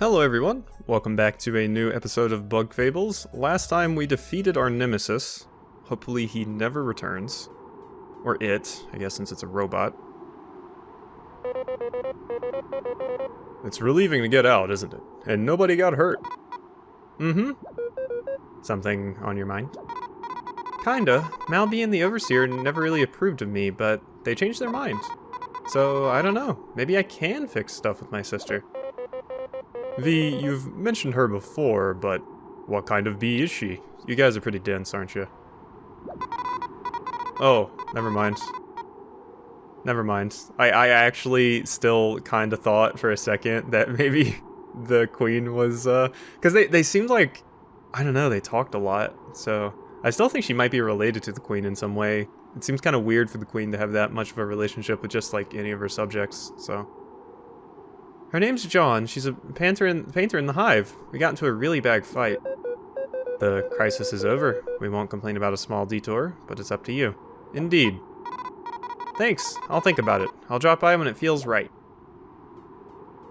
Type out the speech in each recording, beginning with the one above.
Hello everyone, welcome back to a new episode of Bug Fables. Last time we defeated our nemesis. Hopefully he never returns. Or it, I guess, since it's a robot. It's relieving to get out, isn't it? And nobody got hurt. Mm-hmm. Something on your mind? Kinda. Malby and the Overseer never really approved of me, but they changed their mind. So, I don't know. Maybe I can fix stuff with my sister. V, you've mentioned her before, but what kind of bee is she? You guys are pretty dense, aren't you? Oh, never mind. Never mind. I actually still kind of thought for a second that maybe the queen was, because they seemed like, I don't know, they talked a lot, so I still think she might be related to the queen in some way. It seems kind of weird for the queen to have that much of a relationship with just, like, any of her subjects, so. Her name's John. She's a painter in the hive. We got into a really bad fight. The crisis is over. We won't complain about a small detour, but it's up to you. Indeed. Thanks. I'll think about it. I'll drop by when it feels right.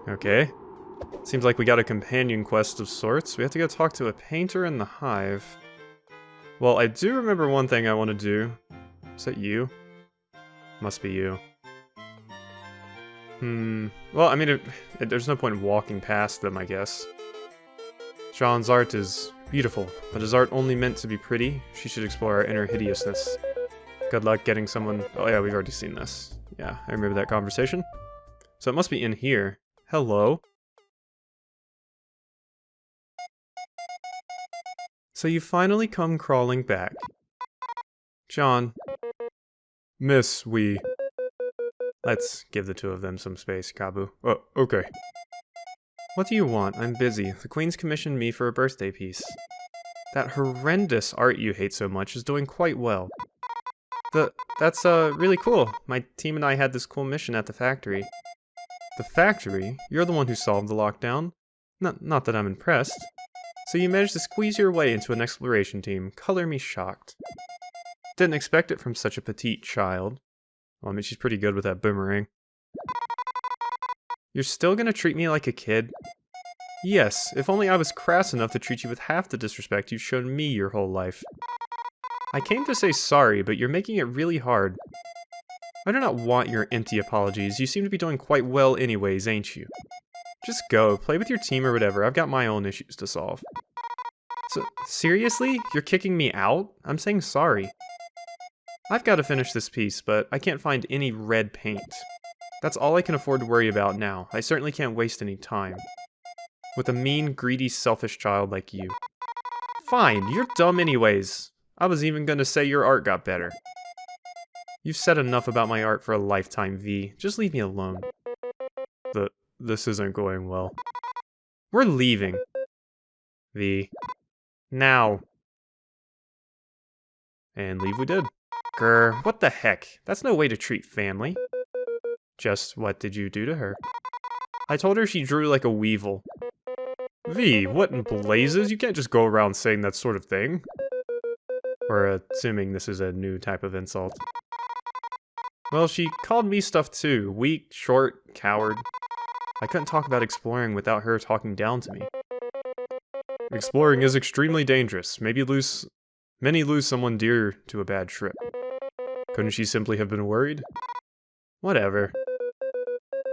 Okay. Seems like we got a companion quest of sorts. We have to go talk to a painter in the hive. Well, I do remember one thing I want to do. Is that you? Must be you. Well, I mean, there's no point in walking past them, I guess. Jean's art is beautiful, but is art only meant to be pretty? She should explore our inner hideousness. Good luck getting someone... Oh yeah, we've already seen this. Yeah, I remember that conversation. So it must be in here. Hello? So you finally come crawling back. John. Miss, we... Let's give the two of them some space, Kabbu. Oh, okay. What do you want? I'm busy. The Queen's commissioned me for a birthday piece. That horrendous art you hate so much is doing quite well. That's really cool. My team and I had this cool mission at the factory. The factory? You're the one who solved the lockdown? Not that I'm impressed. So you managed to squeeze your way into an exploration team. Color me shocked. Didn't expect it from such a petite child. Well, I mean, she's pretty good with that boomerang. You're still gonna treat me like a kid? Yes, if only I was crass enough to treat you with half the disrespect you've shown me your whole life. I came to say sorry, but you're making it really hard. I do not want your empty apologies. You seem to be doing quite well anyways, ain't you? Just go, play with your team or whatever. I've got my own issues to solve. So, seriously? You're kicking me out? I'm saying sorry. I've got to finish this piece, but I can't find any red paint. That's all I can afford to worry about now. I certainly can't waste any time. With a mean, greedy, selfish child like you. Fine, you're dumb anyways. I was even gonna say your art got better. You've said enough about my art for a lifetime, V. Just leave me alone. This isn't going well. We're leaving. V. Now. And leave we did. Grr, what the heck? That's no way to treat family. Just what did you do to her? I told her she drew like a weevil. V, what in blazes? You can't just go around saying that sort of thing. Or assuming this is a new type of insult. Well, she called me stuff too. Weak, short, coward. I couldn't talk about exploring without her talking down to me. Exploring is extremely dangerous. Many lose someone dear to a bad trip. Couldn't she simply have been worried? Whatever.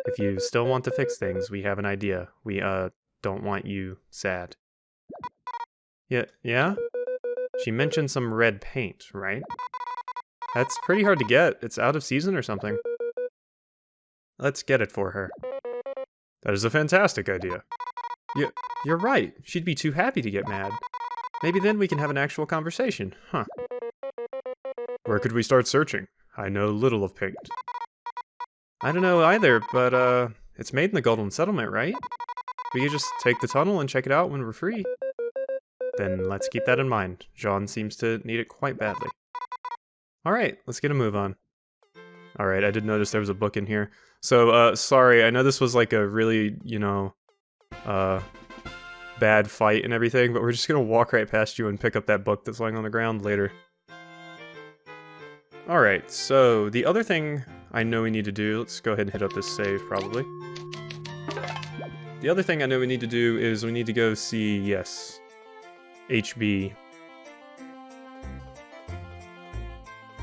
If you still want to fix things, we have an idea. We, don't want you sad. Yeah? She mentioned some red paint, right? That's pretty hard to get. It's out of season or something. Let's get it for her. That is a fantastic idea. You're right. She'd be too happy to get mad. Maybe then we can have an actual conversation, huh? Where could we start searching? I know little of paint. I don't know either, but, it's made in the Golden Settlement, right? We could just take the tunnel and check it out when we're free. Then let's keep that in mind. Jean seems to need it quite badly. Alright, let's get a move on. Alright, I did notice there was a book in here. So, sorry, I know this was like a really, bad fight and everything, but we're just gonna walk right past you and pick up that book that's lying on the ground later. Alright, so the other thing I know we need to do, let's go ahead and hit up this save, probably. The other thing I know we need to do is we need to go see, yes, HB.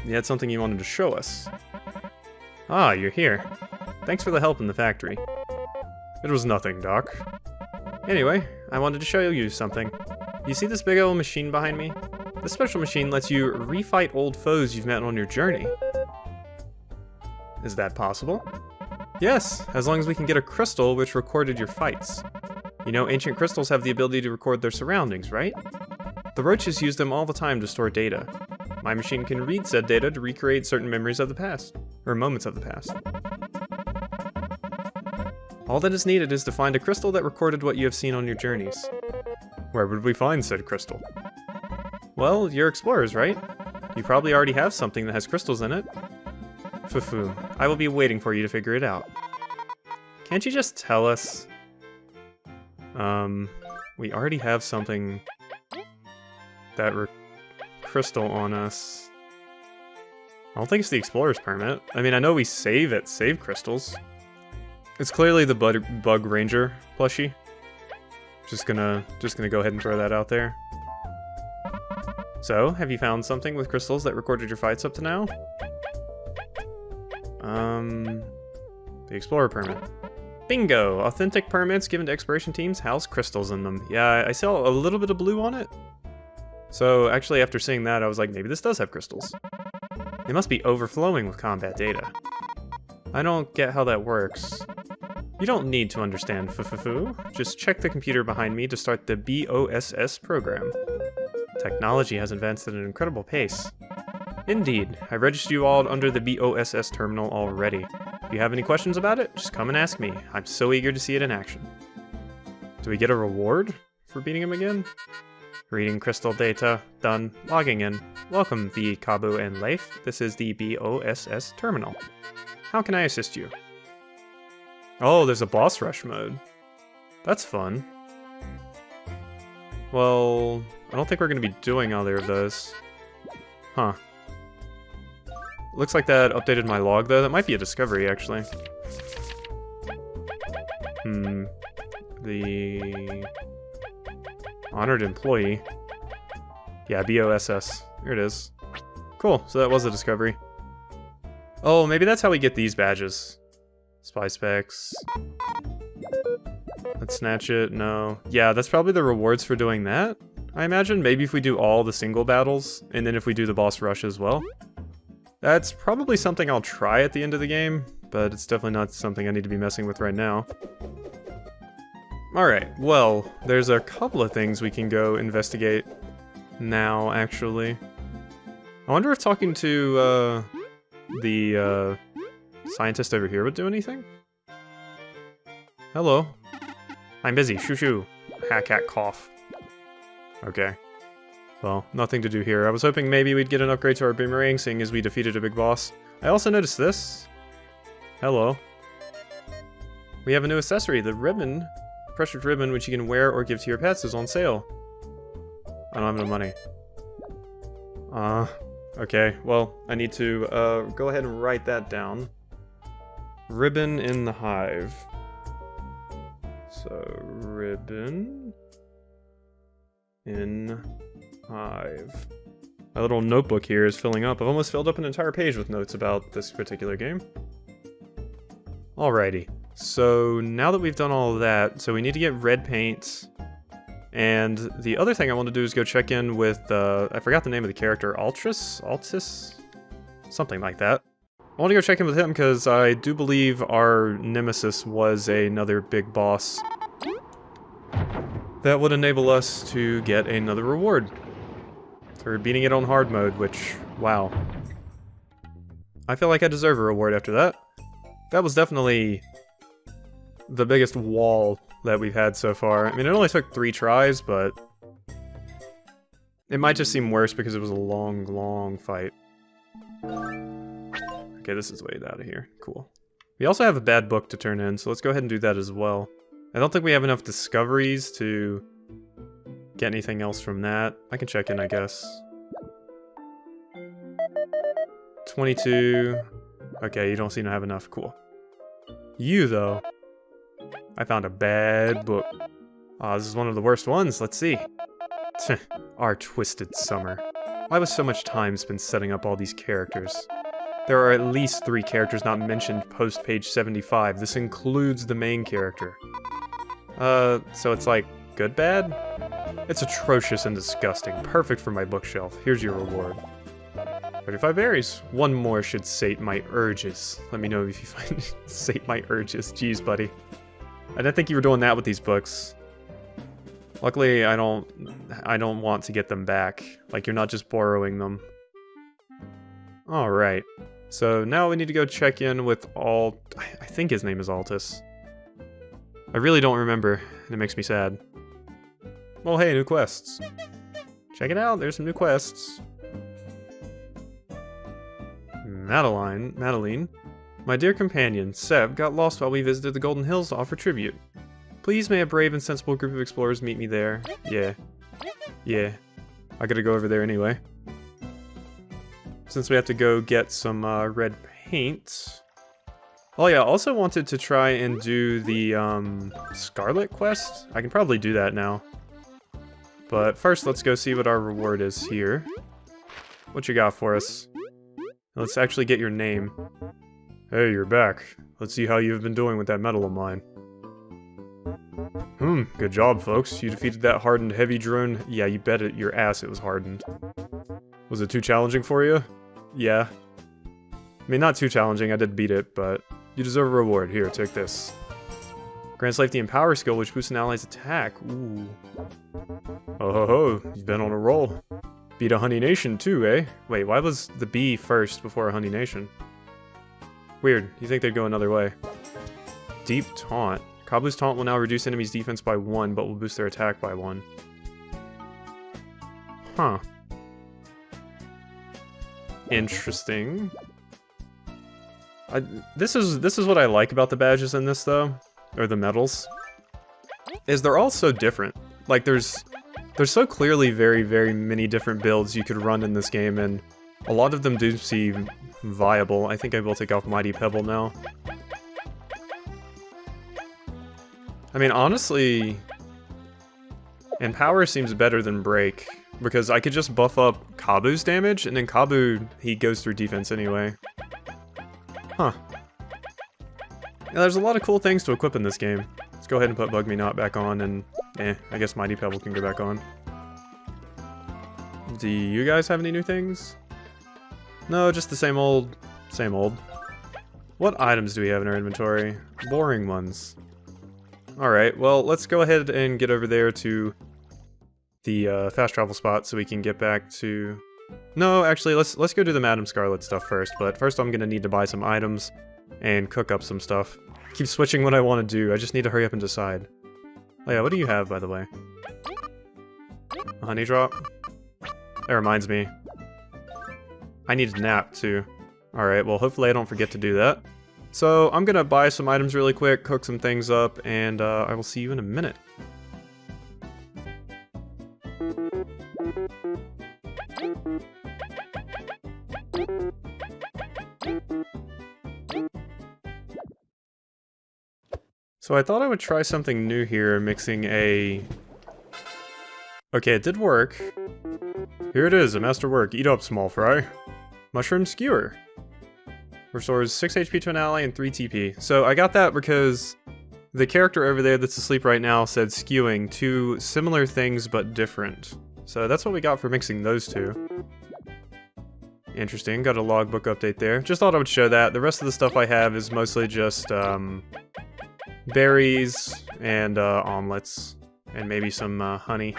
You had something you wanted to show us. Ah, you're here. Thanks for the help in the factory. It was nothing, Doc. Anyway, I wanted to show you something. You see this big old machine behind me? This special machine lets you refight old foes you've met on your journey. Is that possible? Yes, as long as we can get a crystal which recorded your fights. You know, ancient crystals have the ability to record their surroundings, right? The roaches use them all the time to store data. My machine can read said data to recreate certain memories of the past, or moments of the past. All that is needed is to find a crystal that recorded what you have seen on your journeys. Where would we find said crystal? Well, you're explorers, right? You probably already have something that has crystals in it. Fufu, I will be waiting for you to figure it out. Can't you just tell us? We already have something that crystal on us. I don't think it's the explorer's permit. I mean, I know we save crystals. It's clearly the bug ranger plushie. Just gonna go ahead and throw that out there. So, have you found something with crystals that recorded your fights up to now? The explorer permit. Bingo! Authentic permits given to exploration teams house crystals in them. Yeah, I saw a little bit of blue on it. So, actually, after seeing that, I was like, maybe this does have crystals. It must be overflowing with combat data. I don't get how that works. You don't need to understand, Fufu. Just check the computer behind me to start the BOSS program. Technology has advanced at an incredible pace. Indeed, I registered you all under the BOSS terminal already. If you have any questions about it, just come and ask me. I'm so eager to see it in action. Do we get a reward for beating him again? Reading crystal data. Done. Logging in. Welcome, V, Kabbu, and Leif. This is the BOSS terminal. How can I assist you? Oh, there's a boss rush mode. That's fun. Well, I don't think we're going to be doing either of those. Huh. Looks like that updated my log, though. That might be a discovery, actually. The honored employee. Yeah, BOSS. Here it is. Cool, so that was a discovery. Oh, maybe that's how we get these badges. Spy specs. Let's snatch it. No. Yeah, that's probably the rewards for doing that, I imagine. Maybe if we do all the single battles, and then if we do the boss rush as well. That's probably something I'll try at the end of the game, but it's definitely not something I need to be messing with right now. Alright, well, there's a couple of things we can go investigate now, actually. I wonder if talking to, the, scientist over here would do anything? Hello. I'm busy. Shoo shoo. Hack hack cough. Okay. Well, nothing to do here. I was hoping maybe we'd get an upgrade to our boomerang, seeing as we defeated a big boss. I also noticed this. Hello. We have a new accessory. The ribbon, pressured ribbon, which you can wear or give to your pets, is on sale. I don't have no money. Okay. Well, I need to, go ahead and write that down. Ribbon in the hive. So, ribbon in hive. My little notebook here is filling up. I've almost filled up an entire page with notes about this particular game. Alrighty. So, now that we've done all of that, so we need to get red paint. And the other thing I want to do is go check in with, I forgot the name of the character, Altis? Something like that. I want to go check in with him because I do believe our nemesis was another big boss. That would enable us to get another reward for beating it on hard mode, which, wow. I feel like I deserve a reward after that. That was definitely the biggest wall that we've had so far. I mean, it only took 3 tries, but it might just seem worse because it was a long, long fight. Okay, this is way out of here. Cool. We also have a bad book to turn in, so let's go ahead and do that as well. I don't think we have enough discoveries to get anything else from that. I can check in, I guess. 22. Okay, you don't seem to have enough. Cool. You, though. I found a bad book. Ah, this is one of the worst ones. Let's see. Our twisted summer. Why was so much time spent setting up all these characters? There are at least 3 characters not mentioned post page 75. This includes the main character. So it's like, good bad? It's atrocious and disgusting. Perfect for my bookshelf. Here's your reward. 35 berries. 1 more should sate my urges. Let me know if you find sate my urges. Jeez, buddy. I didn't think you were doing that with these books. Luckily, I don't want to get them back. Like, you're not just borrowing them. Alright. So now we need to go check in with I think his name is Altus. I really don't remember, and it makes me sad. Well, hey, new quests. Check it out, there's some new quests. Madeline. My dear companion, Seb, got lost while we visited the Golden Hills to offer tribute. Please may a brave and sensible group of explorers meet me there. Yeah. I gotta go over there anyway. Since we have to go get some red paint. Oh yeah, I also wanted to try and do the Scarlet quest. I can probably do that now. But first, let's go see what our reward is here. What you got for us? Let's actually get your name. Hey, you're back. Let's see how you've been doing with that medal of mine. Good job, folks. You defeated that hardened heavy drone. Yeah, you bet it your ass it was hardened. Was it too challenging for you? Yeah. I mean, not too challenging, I did beat it, but you deserve a reward. Here, take this. Grants Leif the Empower skill, which boosts an ally's attack. Ooh. Oh ho ho, you've been on a roll. Beat a Honey Nation too, eh? Wait, why was the bee first before a Honey Nation? Weird, you think they'd go another way. Deep Taunt. Kabbu's taunt will now reduce enemies' defense by 1, but will boost their attack by 1. Huh. Interesting. This is what I like about the badges in this, though, or the medals, is they're all so different. Like, there's so clearly very, very many different builds you could run in this game, and a lot of them do seem viable. I think I will take off Mighty Pebble now. I mean, honestly, Empower seems better than Break, because I could just buff up Kabbu's damage, and then Kabbu, he goes through defense anyway. Huh. Yeah, there's a lot of cool things to equip in this game. Let's go ahead and put Bug Me Not back on, and I guess Mighty Pebble can go back on. Do you guys have any new things? No, just the same old, same old. What items do we have in our inventory? Boring ones. Alright, well, let's go ahead and get over there to the fast travel spot so we can get back to... No, actually, let's go do the Madame Scarlet stuff first, but first I'm gonna need to buy some items and cook up some stuff. Keep switching what I want to do, I just need to hurry up and decide. Oh yeah, what do you have, by the way? A honey drop? That reminds me. I need a nap, too. Alright, well, hopefully I don't forget to do that. So, I'm gonna buy some items really quick, cook some things up, and I will see you in a minute. So I thought I would try something new here, mixing a... Okay, it did work. Here it is, a masterwork. Eat up, small fry. Mushroom Skewer. Restores 6 HP to an ally and 3 TP. So I got that because the character over there that's asleep right now said skewing, 2 similar things but different. So that's what we got for mixing those two. Interesting, got a logbook update there. Just thought I would show that. The rest of the stuff I have is mostly just berries and omelets and maybe some honey.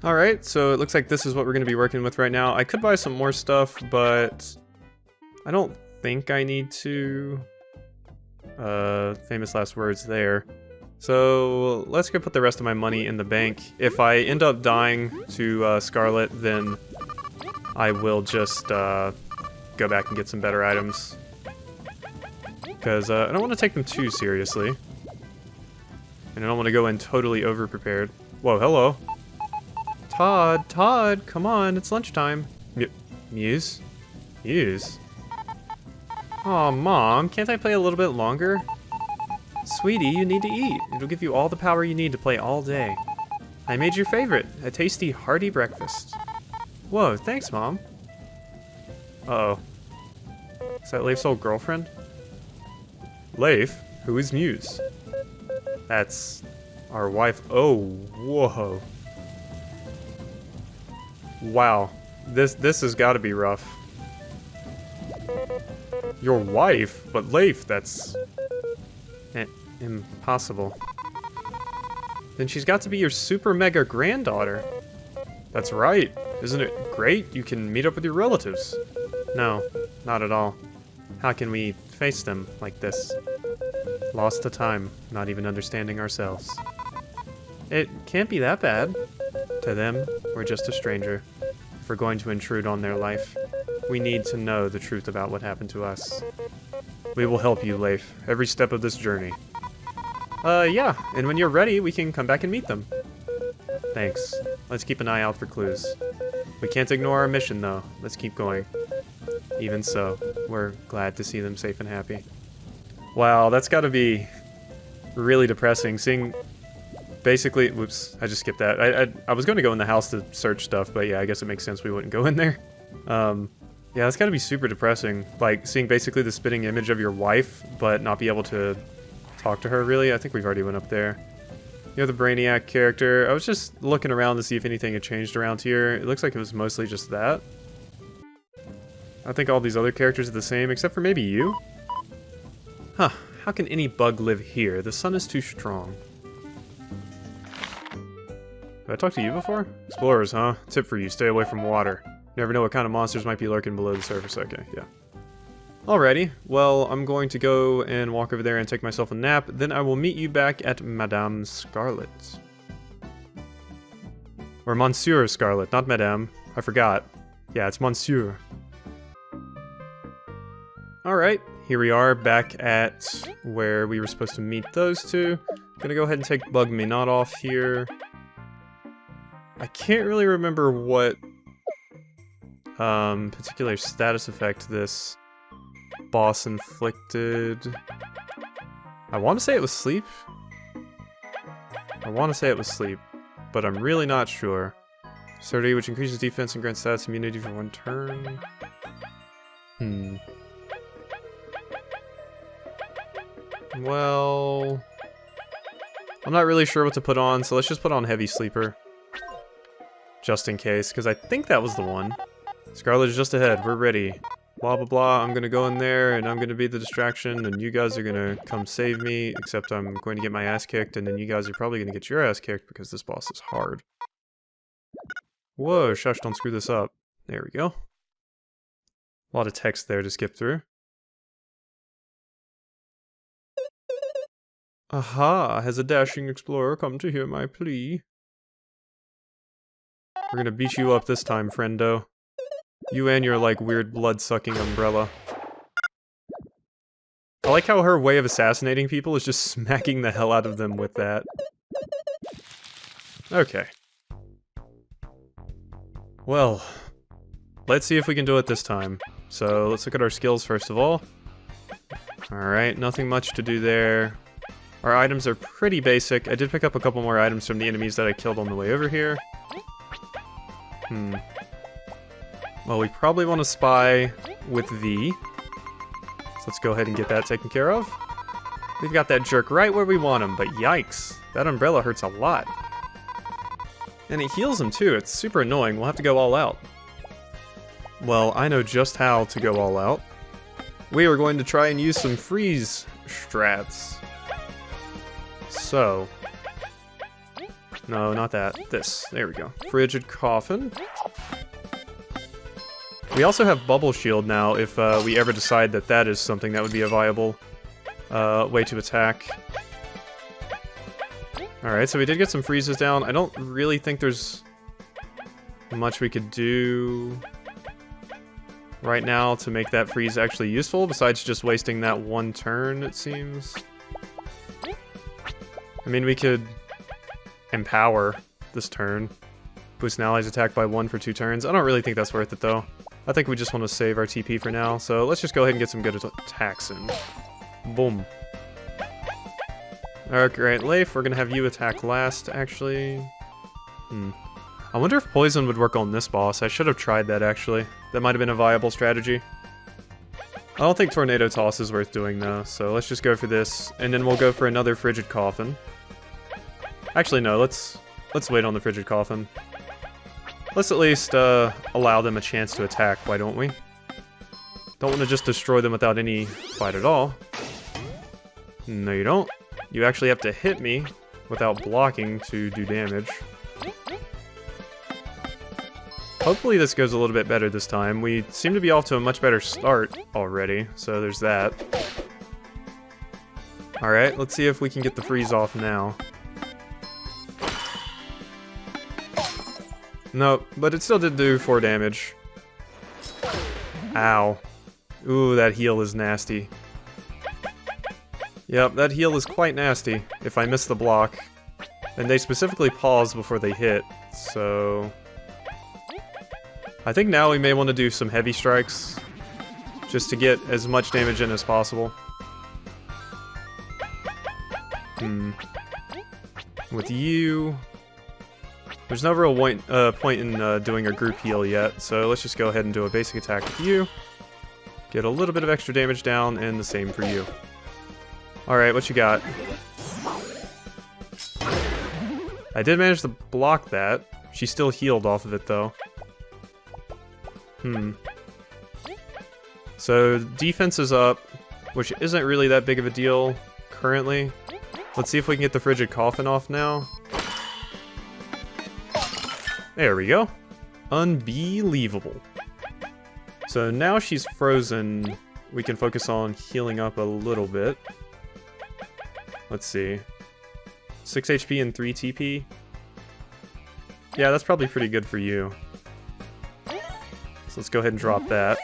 Alright, so it looks like this is what we're going to be working with right now. I could buy some more stuff, but I don't think I need to. Famous last words there. So let's go put the rest of my money in the bank. If I end up dying to Scarlet, then I will just go back and get some better items. Because I don't want to take them too seriously. And I don't want to go in totally over-prepared. Whoa, hello. Todd, come on, it's lunchtime. Muse? Muse? Aw, Mom, can't I play a little bit longer? Sweetie, you need to eat. It'll give you all the power you need to play all day. I made your favorite, a tasty, hearty breakfast. Whoa, thanks, Mom. Uh-oh. Is that Leif's old girlfriend? Leif? Who is Muse? That's our wife. Oh, whoa. Wow. This has got to be rough. Your wife? But Leif, that's... impossible. Then she's got to be your super mega granddaughter. That's right. Isn't it great? You can meet up with your relatives. No, not at all. How can we face them like this? Lost to time, not even understanding ourselves. It can't be that bad. To them, we're just a stranger. If we're going to intrude on their life, we need to know the truth about what happened to us. We will help you, Leif, every step of this journey. Yeah, and when you're ready, we can come back and meet them. Thanks. Let's keep an eye out for clues. We can't ignore our mission, though. Let's keep going. Even so, we're glad to see them safe and happy. Wow, that's gotta be really depressing, seeing... Basically, whoops, I just skipped that. I was going to go in the house to search stuff, but yeah, I guess it makes sense we wouldn't go in there. Yeah, that's gotta be super depressing. Like, seeing basically the spitting image of your wife, but not be able to talk to her, really. I think we've already went up there. You're the Brainiac character. I was just looking around to see if anything had changed around here. It looks like it was mostly just that. I think all these other characters are the same, except for maybe you? Huh, how can any bug live here? The sun is too strong. Have I talked to you before? Explorers, huh? Tip for you, stay away from water. You never know what kind of monsters might be lurking below the surface. Okay, yeah. Alrighty, well, I'm going to go and walk over there and take myself a nap, then I will meet you back at Madame Scarlet. Or Monsieur Scarlet, not Madame. I forgot. Yeah, it's Monsieur. Alright, here we are back at where we were supposed to meet those two. Gonna go ahead and take Bug Me Not off here. I can't really remember what particular status effect this boss inflicted. I want to say it was sleep. But I'm really not sure. Sturdy, which increases defense and grants status immunity for 1 turn. Well, I'm not really sure what to put on, so let's just put on Heavy Sleeper. Just in case, because I think that was the one. Scarlet is just ahead, we're ready. Blah blah blah, I'm gonna go in there and I'm gonna be the distraction and you guys are gonna come save me, except I'm going to get my ass kicked and then you guys are probably gonna get your ass kicked because this boss is hard. Whoa, shush, don't screw this up. There we go. A lot of text there to skip through. Aha, has a dashing explorer come to hear my plea? We're gonna beat you up this time, friendo. You and your, like, weird blood-sucking umbrella. I like how her way of assassinating people is just smacking the hell out of them with that. Okay. Well, let's see if we can do it this time. So, let's look at our skills first of all. Alright, nothing much to do there. Our items are pretty basic. I did pick up a couple more items from the enemies that I killed on the way over here. Well, we probably want to spy with V. So let's go ahead and get that taken care of. We've got that jerk right where we want him, but yikes. That umbrella hurts a lot. And it heals him too, it's super annoying. We'll have to go all out. Well, I know just how to go all out. We are going to try and use some freeze strats. So... No, not that. This. There we go. Frigid Coffin. We also have Bubble Shield now if we ever decide that that is something that would be a viable way to attack. Alright, so we did get some freezes down. I don't really think there's much we could do right now to make that freeze actually useful, besides just wasting that 1 turn, it seems. I mean, we could empower this turn. Boost an ally's attack by 1 for 2 turns. I don't really think that's worth it, though. I think we just want to save our TP for now, so let's just go ahead and get some good attacks in. Boom. Alright, Leif, we're gonna have you attack last, actually. I wonder if poison would work on this boss. I should have tried that, actually. That might have been a viable strategy. I don't think Tornado Toss is worth doing, though, so let's just go for this, and then we'll go for another Frigid Coffin. Actually, no, let's wait on the Frigid Coffin. Let's at least allow them a chance to attack, why don't we? Don't want to just destroy them without any fight at all. No, you don't. You actually have to hit me without blocking to do damage. Hopefully this goes a little bit better this time. We seem to be off to a much better start already, so there's that. Alright, let's see if we can get the freeze off now. Nope, but it still did do 4 damage. Ow. Ooh, that heal is nasty. Yep, that heal is quite nasty if I miss the block. And they specifically pause before they hit, so... I think now we may want to do some heavy strikes, just to get as much damage in as possible. With you... There's no real point in doing a group heal yet, so let's just go ahead and do a basic attack with you. Get a little bit of extra damage down, and the same for you. Alright, what you got? I did manage to block that. She still healed off of it, though. So, defense is up, which isn't really that big of a deal currently. Let's see if we can get the Frigid Coffin off now. There we go. Unbelievable. So now she's frozen, we can focus on healing up a little bit. Let's see. 6 HP and 3 TP. Yeah, that's probably pretty good for you. So let's go ahead and drop that.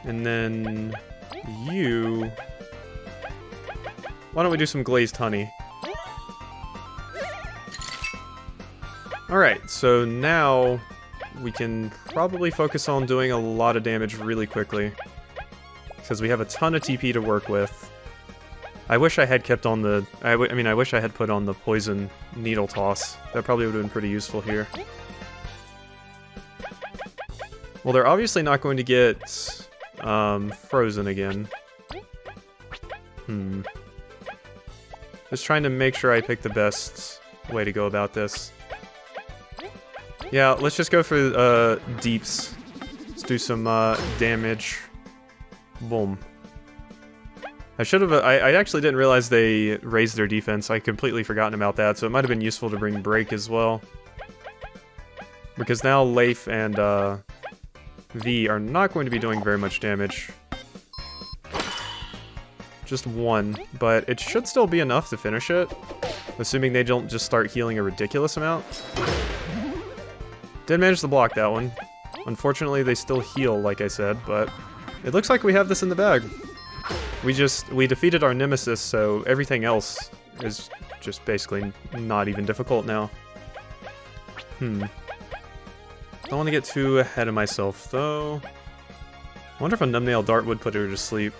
And then you... Why don't we do some glazed honey? Alright, so now we can probably focus on doing a lot of damage really quickly. Because we have a ton of TP to work with. I wish I had kept on the... I wish I had put on the poison needle toss. That probably would have been pretty useful here. Well, they're obviously not going to get frozen again. Just trying to make sure I pick the best way to go about this. Yeah, let's just go for deeps. Let's do some damage. Boom. I should have... I actually didn't realize they raised their defense. I completely forgotten about that, so it might have been useful to bring break as well. Because now Leif and V are not going to be doing very much damage. Just 1, but it should still be enough to finish it. Assuming they don't just start healing a ridiculous amount. Did manage to block that one. Unfortunately, they still heal, like I said, but it looks like we have this in the bag. We defeated our nemesis, so everything else is just basically not even difficult now. Don't want to get too ahead of myself, though. I wonder if a numbnail dart would put her to sleep.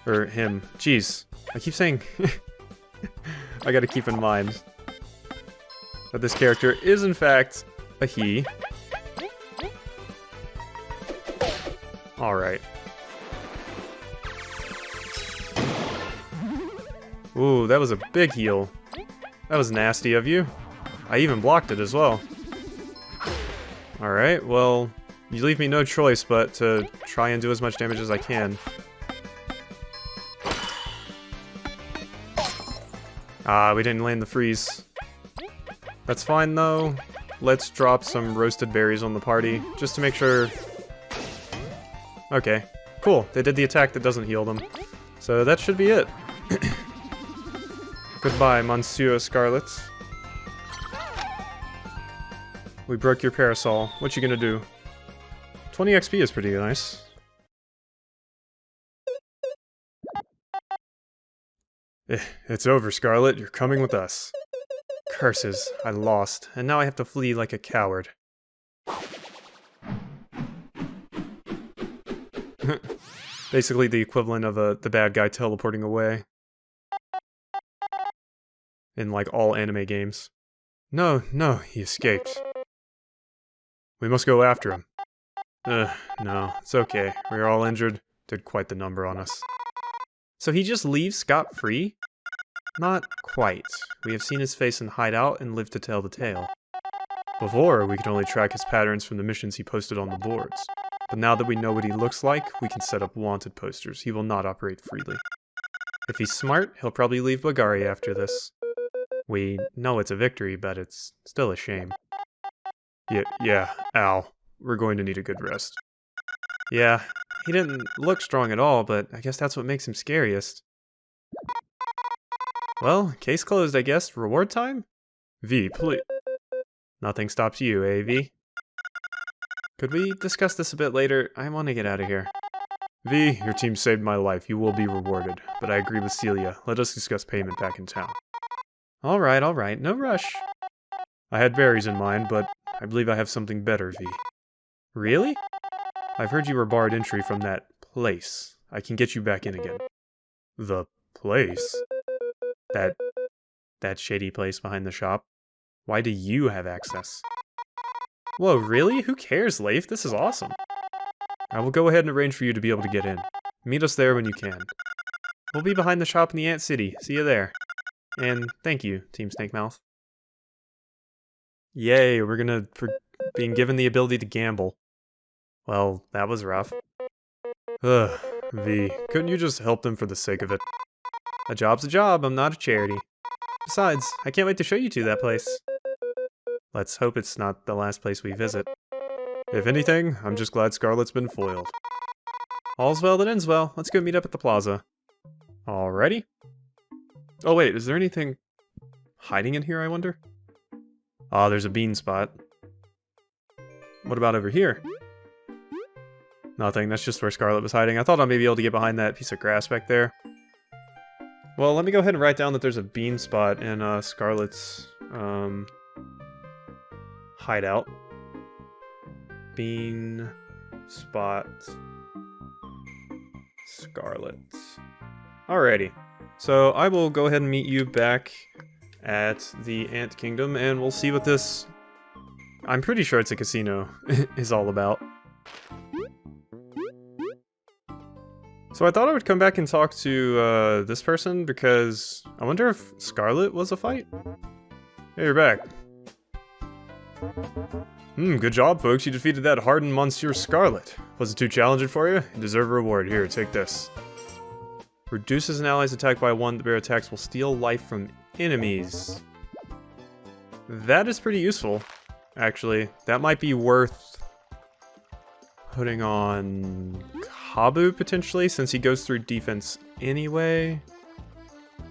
Or him. Jeez. I keep saying... I gotta keep in mind that this character is, in fact, a he. Alright. Ooh, that was a big heal. That was nasty of you. I even blocked it as well. Alright, well, you leave me no choice but to try and do as much damage as I can. Ah, we didn't land the freeze. That's fine, though. Let's drop some roasted berries on the party, just to make sure... Okay, cool. They did the attack that doesn't heal them. So that should be it. Goodbye, Monsieur Scarlet. We broke your parasol. What you gonna do? 20 XP is pretty nice. It's over, Scarlet. You're coming with us. Curses. I lost, and now I have to flee like a coward. Basically the equivalent of the bad guy teleporting away. In like all anime games. No, he escaped. We must go after him. No, it's okay. We're all injured. Did quite the number on us. So he just leaves scot-free? Not quite. We have seen his face in hideout and lived to tell the tale. Before, we could only track his patterns from the missions he posted on the boards. But now that we know what he looks like, we can set up wanted posters. He will not operate freely. If he's smart, he'll probably leave Bugaria after this. We know it's a victory, but it's still a shame. Yeah, Al. We're going to need a good rest. Yeah, he didn't look strong at all, but I guess that's what makes him scariest. Well, case closed, I guess. Reward time? V, please. Nothing stops you, eh, V? Could we discuss this a bit later? I want to get out of here. V, your team saved my life. You will be rewarded. But I agree with Celia. Let us discuss payment back in town. Alright. No rush. I had berries in mind, but I believe I have something better, V. Really? I've heard you were barred entry from that place. I can get you back in again. The place? That shady place behind the shop? Why do you have access? Whoa, really? Who cares, Leif? This is awesome. I will go ahead and arrange for you to be able to get in. Meet us there when you can. We'll be behind the shop in the Ant City. See you there. And thank you, Team Snakemouth. Yay, we're gonna being given the ability to gamble. Well, that was rough. Ugh, V, couldn't you just help them for the sake of it? A job's a job, I'm not a charity. Besides, I can't wait to show you to that place. Let's hope it's not the last place we visit. If anything, I'm just glad Scarlet's been foiled. All's well that ends well. Let's go meet up at the plaza. Alrighty. Oh wait, is there anything hiding in here, I wonder? Ah, there's a bean spot. What about over here? Nothing, that's just where Scarlet was hiding. I thought I may be able to get behind that piece of grass back there. Well, let me go ahead and write down that there's a bean spot in Scarlet's hideout. Bean spot Scarlet. Alrighty. So I will go ahead and meet you back at the Ant Kingdom, and we'll see what this, I'm pretty sure it's a casino, is all about. So I thought I would come back and talk to this person, because I wonder if Scarlet was a fight? Hey, you're back. Good job, folks. You defeated that hardened Monsieur Scarlet. Was it too challenging for you? You deserve a reward. Here, take this. Reduces an ally's attack by 1. The bear attacks will steal life from enemies. That is pretty useful, actually. That might be worth putting on Kabbu, potentially, since he goes through defense anyway.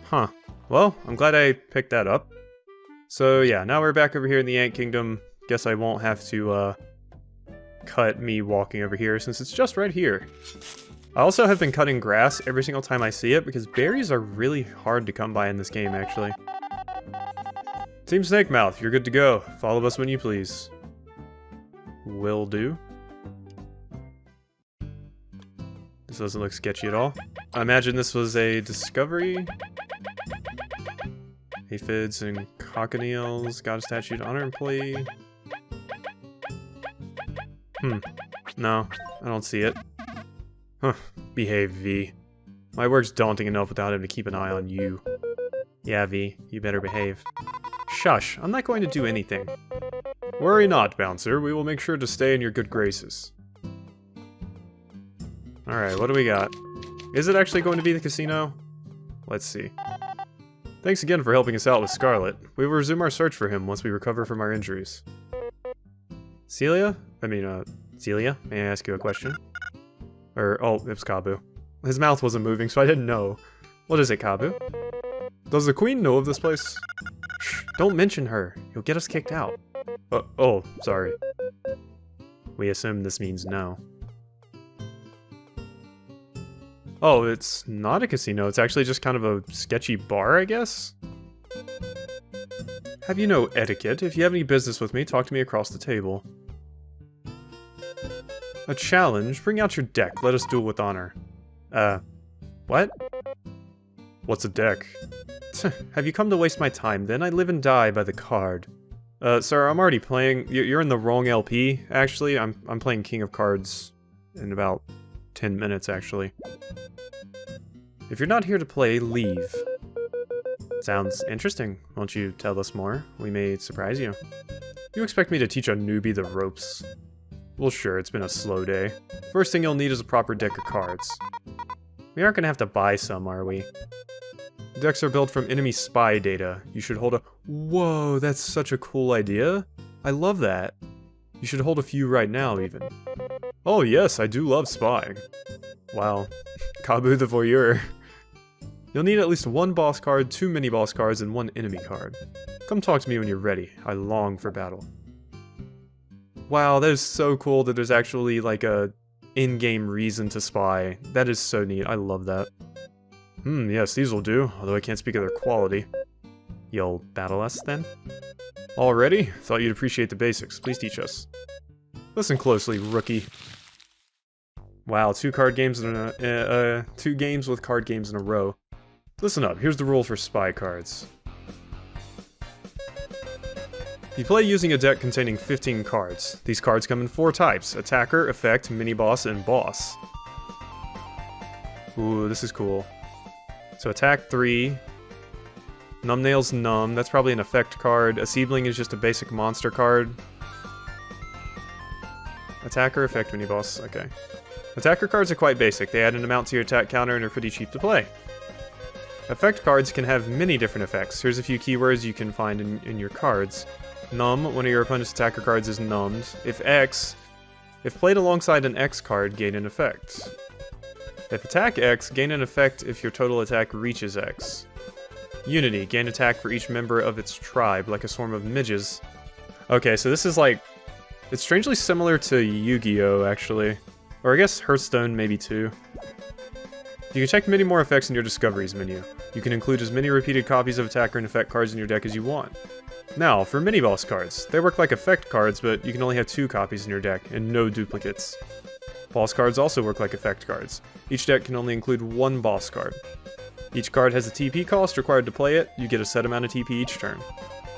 Huh. Well, I'm glad I picked that up. So yeah, now we're back over here in the Ant Kingdom. Guess I won't have to cut me walking over here, since it's just right here. I also have been cutting grass every single time I see it, because berries are really hard to come by in this game, actually. Team Snakemouth, you're good to go. Follow us when you please. Will do. This doesn't look sketchy at all. I imagine this was a discovery. Aphids and cochineals, got a statue to honor employee. No, I don't see it. Huh, behave, V. My work's daunting enough without him to keep an eye on you. Yeah, V, you better behave. Shush, I'm not going to do anything. Worry not, Bouncer, we will make sure to stay in your good graces. Alright, what do we got? Is it actually going to be the casino? Let's see. Thanks again for helping us out with Scarlet. We will resume our search for him once we recover from our injuries. Celia, may I ask you a question? Oh, it's Kabbu. His mouth wasn't moving, so I didn't know. What is it, Kabbu? Does the queen know of this place? Shh, don't mention her. You'll get us kicked out. Oh, sorry. We assume this means no. Oh, it's not a casino. It's actually just kind of a sketchy bar, I guess? Have you no etiquette? If you have any business with me, talk to me across the table. A challenge? Bring out your deck. Let us duel with honor. What? What's a deck? Have you come to waste my time then? I live and die by the card. Sir, I'm already playing. You're in the wrong LP, actually. I'm playing King of Cards in about 10 minutes, actually. If you're not here to play, leave. Sounds interesting. Won't you tell us more? We may surprise you. You expect me to teach a newbie the ropes? Well, sure, it's been a slow day. First thing you'll need is a proper deck of cards. We aren't gonna have to buy some, are we? Decks are built from enemy spy data. You should hold a— Whoa, that's such a cool idea. I love that. You should hold a few right now, even. Oh yes, I do love spying. Wow. Kabbu the voyeur. You'll need at least one boss card, 2 mini-boss cards, and 1 enemy card. Come talk to me when you're ready. I long for battle. Wow, that is so cool that there's actually, like, a in-game reason to spy. That is so neat. I love that. Yes, these will do, although I can't speak of their quality. You'll battle us, then? Already? Thought you'd appreciate the basics. Please teach us. Listen closely, rookie. Wow, 2 games with card games in a row. Listen up, here's the rule for spy cards. You play using a deck containing 15 cards. These cards come in 4 types: attacker, effect, mini-boss, and boss. Ooh, this is cool. So attack 3. Numbnail's numb, that's probably an effect card. A Seedling is just a basic monster card. Attacker, effect, mini-boss, okay. Attacker cards are quite basic. They add an amount to your attack counter and are pretty cheap to play. Effect cards can have many different effects. Here's a few keywords you can find in your cards. Numb, one of your opponent's attacker cards is numbed. If played alongside an X card, gain an effect. If attack X, gain an effect if your total attack reaches X. Unity, gain attack for each member of its tribe, like a swarm of midges. Okay, so this is like... It's strangely similar to Yu-Gi-Oh, actually. Or I guess Hearthstone, maybe too. You can check many more effects in your Discoveries menu. You can include as many repeated copies of attacker and effect cards in your deck as you want. Now, for mini-boss cards. They work like effect cards, but you can only have 2 copies in your deck, and no duplicates. Boss cards also work like effect cards. Each deck can only include 1 boss card. Each card has a TP cost required to play it. You get a set amount of TP each turn.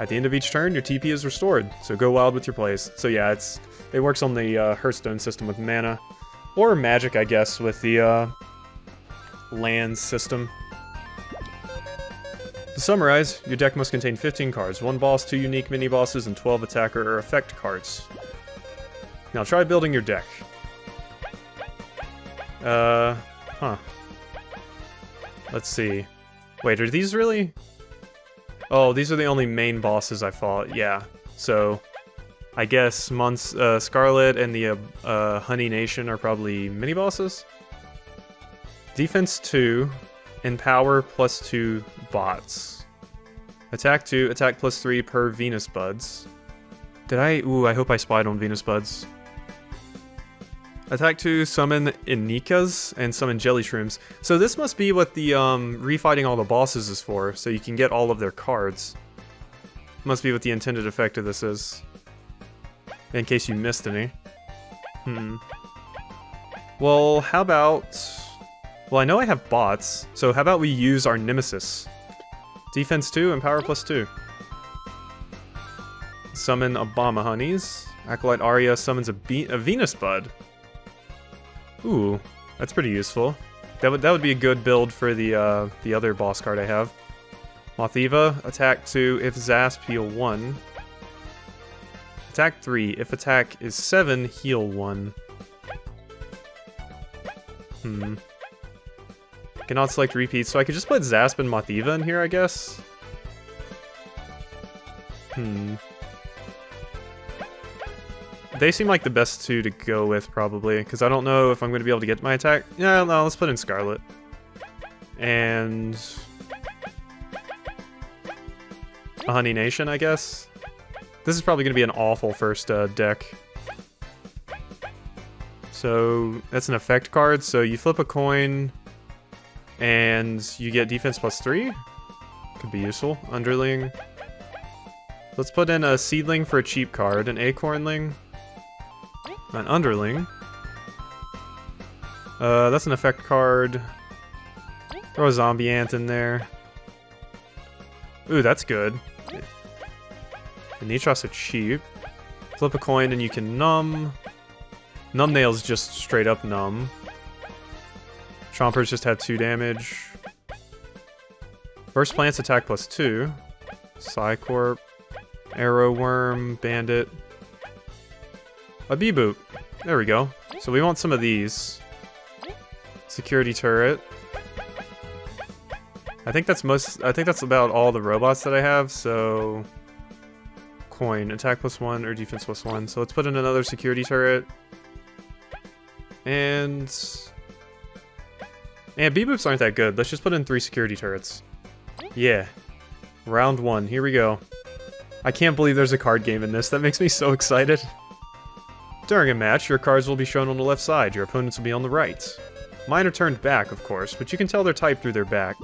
At the end of each turn, your TP is restored, so go wild with your plays. So yeah, it works on the Hearthstone system with mana. Or Magic, I guess, with the land system. To summarize, your deck must contain 15 cards, 1 boss, 2 unique mini-bosses, and 12 attacker or effect cards. Now try building your deck. Let's see. Wait, are these really... Oh, these are the only main bosses I fought, yeah. So, I guess Scarlet and the Honey Nation are probably mini-bosses? Defense 2, and power plus 2 bots. Attack 2, attack plus 3 per Venus Buds. Ooh, I hope I spied on Venus Buds. Attack 2, summon Inikas, and summon Jelly Shrooms. So this must be what the refighting all the bosses is for, so you can get all of their cards. Must be what the intended effect of this is. In case you missed any. Well, how about... Well, I know I have bots, so how about we use our Nemesis? Defense 2 and power plus 2. Summon Obama Honeys. Acolyte Arya summons a Venus Bud. Ooh, that's pretty useful. That would be a good build for the other boss card I have. Mothiva, attack 2, if Zasp, heal 1. Attack 3, if attack is 7, heal 1. Cannot select repeats, so I could just put Zasp and Mothiva in here, I guess? They seem like the best 2 to go with, probably, because I don't know if I'm going to be able to get my attack. Yeah, no, let's put in Scarlet. And... a Honey Nation, I guess? This is probably going to be an awful first deck. So, that's an effect card, so you flip a coin, and you get defense plus 3? Could be useful. Underling. Let's put in a Seedling for a cheap card, an Acornling, an Underling, That's an effect card. Throw a zombie ant in there. Ooh, that's good. And Nitros are cheap. Flip a coin and you can numb. Numb nails just straight up numb. Chompers just have 2 damage. Burst plants attack +2. Psycorp. Arrow worm. Bandit. A bee-boop. There we go. So we want some of these. Security turret. I think that's about all the robots that I have, so coin, attack +1 or defense +1. So let's put in another security turret. And bee-boops aren't that good. Let's just put in 3 security turrets. Yeah. Round 1. Here we go. I can't believe there's a card game in this. That makes me so excited. During a match, your cards will be shown on the left side. Your opponents will be on the right. Mine are turned back, of course, but you can tell their type through their back.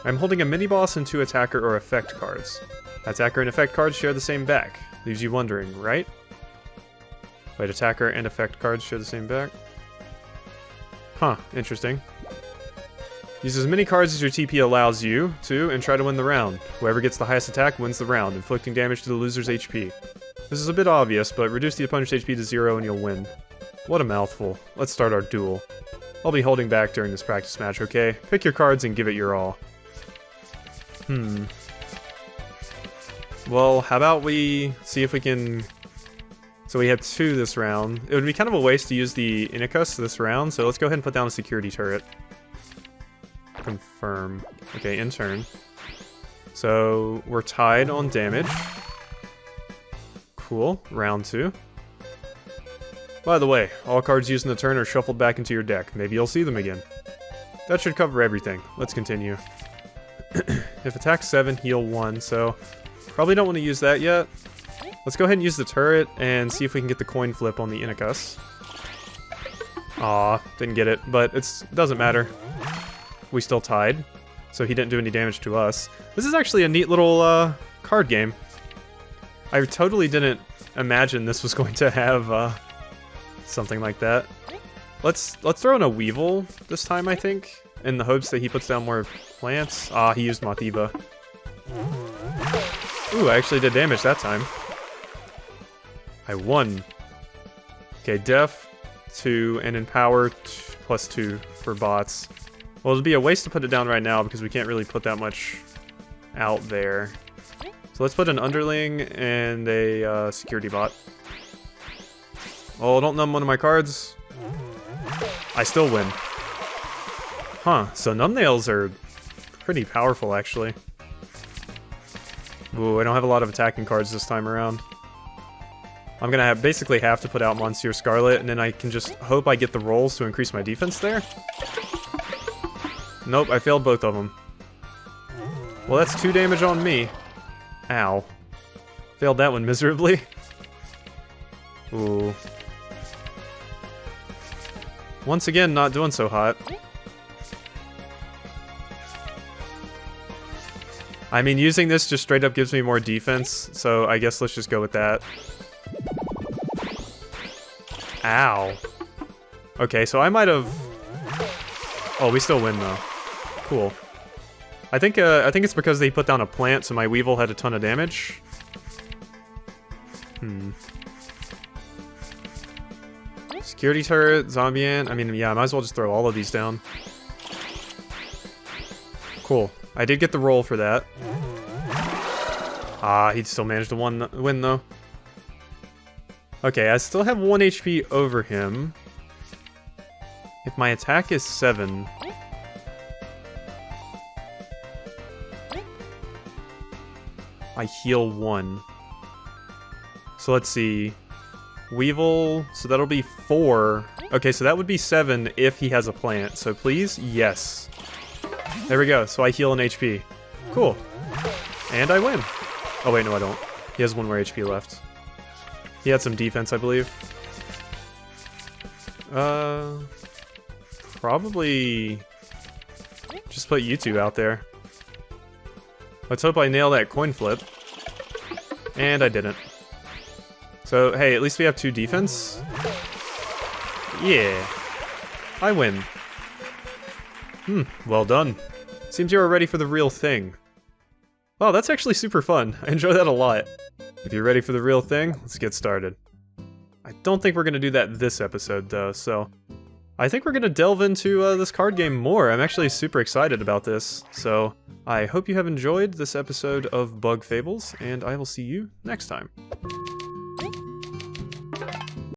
I'm holding a mini-boss and 2 attacker or effect cards. Attacker and effect cards share the same back. Leaves you wondering, right? Wait, attacker and effect cards share the same back? Huh, interesting. Use as many cards as your TP allows you to, and try to win the round. Whoever gets the highest attack wins the round, inflicting damage to the loser's HP. This is a bit obvious, but reduce the opponent's HP to 0 and you'll win. What a mouthful. Let's start our duel. I'll be holding back during this practice match, okay? Pick your cards and give it your all. Well, how about we see if we can... So we have 2 this round. It would be kind of a waste to use the Inicus this round, so let's go ahead and put down a security turret. Confirm. Okay, in turn. So we're tied on damage. Cool. Round 2. By the way, all cards used in the turn are shuffled back into your deck. Maybe you'll see them again. That should cover everything. Let's continue. If attack 7, heal 1, so probably don't want to use that yet. Let's go ahead and use the turret and see if we can get the coin flip on the Inicus. Aw, didn't get it, but it doesn't matter. We still tied, so he didn't do any damage to us. This is actually a neat little card game. I totally didn't imagine this was going to have something like that. Let's throw in a Weevil this time, I think, in the hopes that he puts down more plants. Ah, he used Motiva. Ooh, I actually did damage that time. I won. Okay, Def 2 and Empower +2 for bots. Well, it'd be a waste to put it down right now because we can't really put that much out there. So let's put an Underling and a security bot. Oh, don't numb one of my cards. I still win. Huh, so numbnails are pretty powerful, actually. Ooh, I don't have a lot of attacking cards this time around. I'm gonna basically have to put out Monsieur Scarlet, and then I can just hope I get the rolls to increase my defense there. Nope, I failed both of them. Well, that's 2 damage on me. Ow. Failed that one miserably. Ooh. Once again, not doing so hot. I mean, using this just straight up gives me more defense, so I guess let's just go with that. Ow. Okay, so I might have... Oh, we still win, though. Cool. I think it's because they put down a plant, so my Weevil had a ton of damage. Security turret, zombie ant. I mean, yeah, I might as well just throw all of these down. Cool. I did get the roll for that. Ah, he still managed to win, though. Okay, I still have 1 HP over him. If my attack is 7... I heal 1. So let's see. Weevil, so that'll be 4. Okay, so that would be 7 if he has a plant. So please, yes. There we go, so I heal an HP. Cool. And I win. Oh wait, no I don't. He has 1 more HP left. He had some defense, I believe. Probably just put you 2 out there. Let's hope I nail that coin flip. And I didn't. So, hey, at least we have 2 defense. Yeah. I win. Well done. Seems you are ready for the real thing. Wow, that's actually super fun. I enjoy that a lot. If you're ready for the real thing, let's get started. I don't think we're gonna do that this episode though, so I think we're gonna delve into this card game more. I'm actually super excited about this, so I hope you have enjoyed this episode of Bug Fables, and I will see you next time.